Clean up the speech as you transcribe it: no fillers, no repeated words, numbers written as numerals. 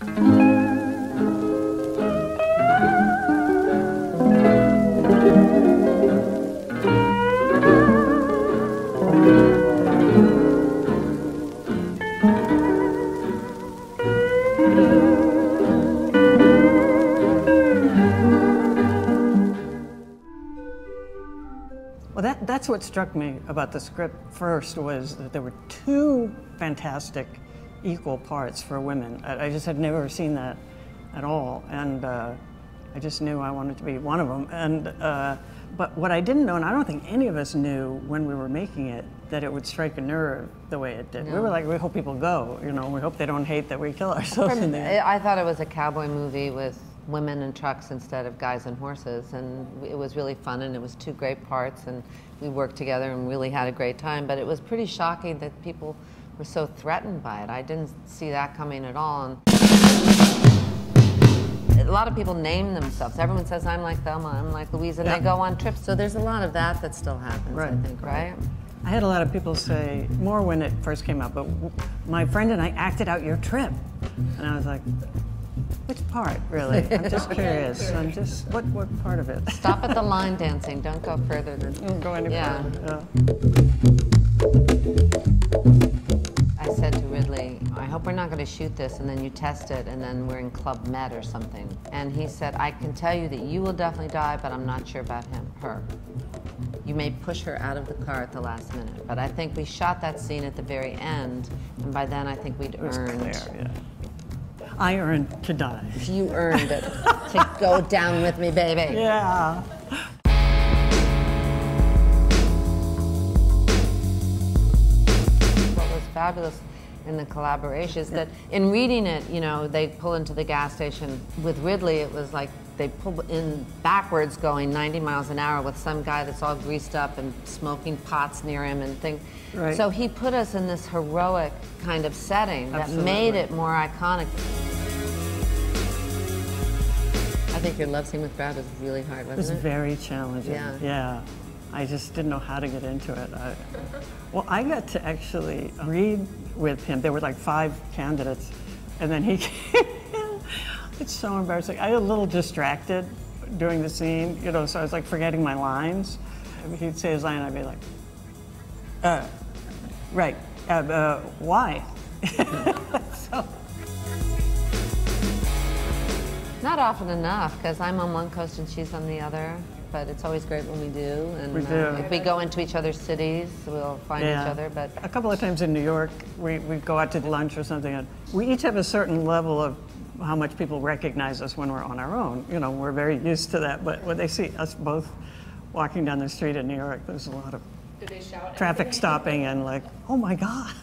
Well, that's what struck me about the script first, was that there were two fantastic equal parts for women. I just had never seen that at all, and I just knew I wanted to be one of them. And but what I didn't know, and I don't think any of us knew when we were making it, that it would strike a nerve the way it did. No. We were like, we hope people go, you know, we hope they don't hate that we kill ourselves in there. I thought it was a cowboy movie with women and trucks instead of guys and horses, and it was really fun, and it was two great parts, and we worked together and really had a great time. But it was pretty shocking that people were so threatened by it. I didn't see that coming at all. And a lot of people name themselves. Everyone says, I'm like Thelma, I'm like Louise, and they go on trips. So there's a lot of that still happens, I think, right? I had a lot of people say, more when it first came out, but my friend and I acted out your trip. And I was like, which part, really? I'm just curious. I'm just, what part of it? Stop at the line dancing. Don't go further than... Don't go any further. Yeah. I said to Ridley, I hope we're not going to shoot this and then you test it and then we're in Club Med or something. And he said, I can tell you that you will definitely die, but I'm not sure about her. You may push her out of the car at the last minute. But I think we shot that scene at the very end, and by then I think we'd earned... Clear, yeah. I earned to die. You earned it. To go down with me, baby. Yeah. What was fabulous in the collaboration is that in reading it, you know, they pull into the gas station. With Ridley, it was like they pull in backwards going 90 miles an hour with some guy that's all greased up and smoking pots near him and things. Right. So he put us in this heroic kind of setting that made it more iconic. I think your love scene with Brad was really hard, wasn't it? It was very challenging. Yeah. I just didn't know how to get into it. Well, I got to actually read with him. There were like 5 candidates, and then he came in. It's so embarrassing. I got a little distracted during the scene, you know, so I was like forgetting my lines. He'd say his line, and I'd be like, right, why? So. Not often enough, because I'm on one coast and she's on the other. But it's always great when we do. And we do. If we go into each other's cities, we'll find each other. But a couple of times in New York, we go out to lunch or something, and we each have a certain level of how much people recognize us when we're on our own. You know, we're very used to that. But when they see us both walking down the street in New York, there's a lot of traffic stopping and like, oh my God.